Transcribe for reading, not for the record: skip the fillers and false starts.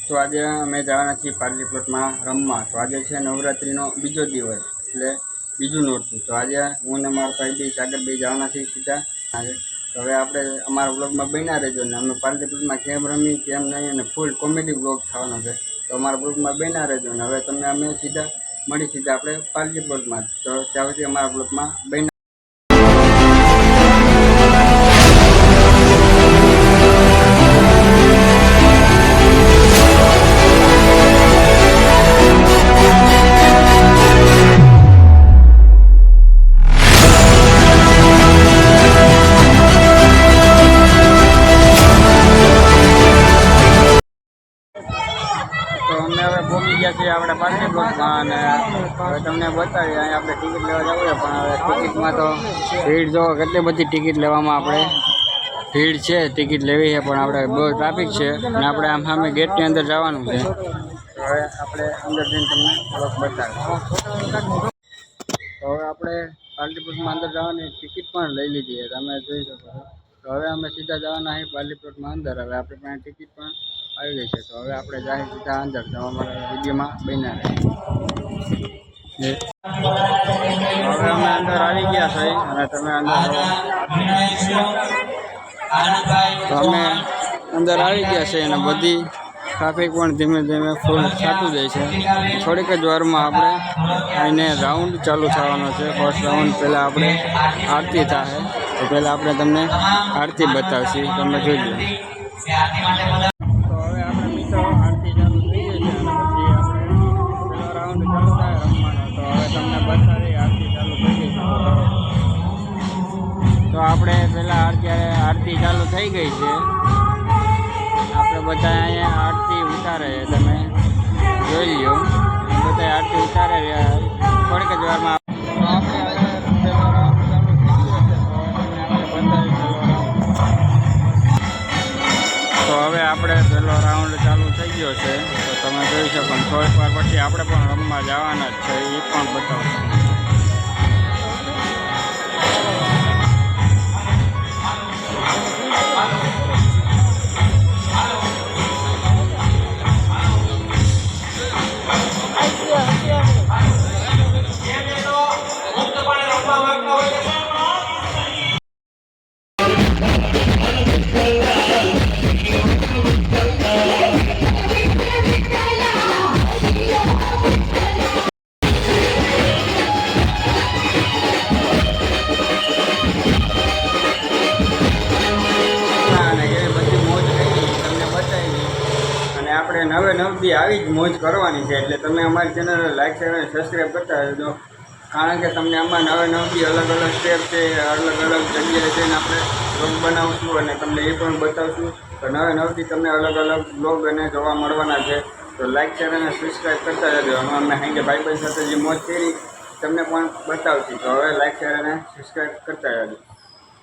તો આજે અમે જવાના છીએ પાર્લી પ્લોટમાં રમવા. તો આજે છે નવરાત્રિનો બીજો દિવસ, એટલે બીજું નોરતું. તો આજે હું ને મારા ભાઈ બી સાગરભાઈ જવાના છીએ સીધા આજે. તો હવે આપણે અમારા બ્લોગમાં બન્યા રહેજો ને અમે પાર્લી પ્લોટમાં કેમ રમી કેમ નહીં અને ફૂલ કોમેડી બ્લોગ થવાનો છે. તો અમારા બ્લોગમાં બન્યા રહેજો ને હવે તમે અમે સીધા મળી સીધા આપણે પાર્લી પ્લોટમાં. તો ત્યાં સુધી અમારા બ્લોગમાં બન્યા. અમે હવે પહોંચી ગયા છીએ આપણે પાર્લી પ્લોટમાં અને હવે તમને બતાવીએ અહીં આપણે ટિકિટ લેવા જવું છે. પણ હવે ટિકિટમાં તો ભીડ જો કેટલી બધી ટિકિટ લેવામાં આપણે ભીડ છે. ટિકિટ લેવી છે પણ આપણે બહુ ટ્રાફિક છે અને આપણે આમ સામે ગેટની અંદર જવાનું છે. તો હવે આપણે અંદર જઈને તમને બ્લોગ બતાવીએ. તો હવે આપણે પાર્લી પ્લોટમાં અંદર જવાની ટિકિટ પણ લઈ લીધી છે, તમે જોઈ શકો છો. તો હવે અમે સીધા જવાના છીએ પાર્લી પ્લોટમાં અંદર. હવે આપણે પાસે ટિકિટ પણ આવી ગઈ છે. તો હવે આપણે જાય સીધા અંદર. તો અમારા વિડીયોમાં બન્યા રહે. હવે અમે અંદર આવી ગયા છે અને તમે અંદર તો અમે અંદર આવી ગયા છે અને બધી ટ્રાફિક પણ ધીમે ધીમે ફૂલ થતું જાય છે. થોડીક જ વારમાં આપણે એને રાઉન્ડ ચાલુ થવાનો છે. ફર્સ્ટ રાઉન્ડ પહેલાં આપણે આરતી થાય. તો પહેલાં આપણે તમને આરતી બતાવશું, તમે જોઈ લો. તો હવે આપણે મિત્રો આરતી ચાલુ થઈ ગઈ છે અને પછી આપણે પહેલો રાઉન્ડ ચાલુ થાય રમવાનો. તો હવે તમને બતાવી આરતી ચાલુ થઈ ગઈ છે. તો આપણે પહેલાં આરતી ચાલુ થઈ ગઈ છે. આપણે બધા અહીંયા આરતી ઉતારે છે, તમે જોઈ લો. બધા આરતી ઉતારે રહ્યા થોડીક જ વારમાં. તો હવે આપણે પહેલો રાઉન્ડ ચાલુ થઈ ગયો છે. તો તમે જોઈ શકો. થોડીક વાર પછી આપણે પણ રમવા જવાના જ છે, એ પણ બતાવશું. આપણે નવે નવથી આવી જ મોજ કરવાની છે. એટલે તમે અમારી ચેનલને લાઈક શેર અને સબસ્ક્રાઈબ કરતા રહેજો. કારણ કે તમને આમાં નવે નવથી અલગ અલગ સ્ટેપ છે, અલગ અલગ જગ્યાએ જઈને આપણે બ્લોગ બનાવશું અને તમને એ પણ બતાવશું. તો નવે નવથી તમને અલગ અલગ બ્લોગ અને જોવા મળવાના છે. તો લાઈક શેર અને સબસ્ક્રાઈબ કરતા રહેજો. અમે હાંગે ભાઈ સાથે જે મોજ કરી તમને પણ બતાવશું. તો હવે લાઈક શેર અને સબસ્ક્રાઈબ કરતા રહેજો.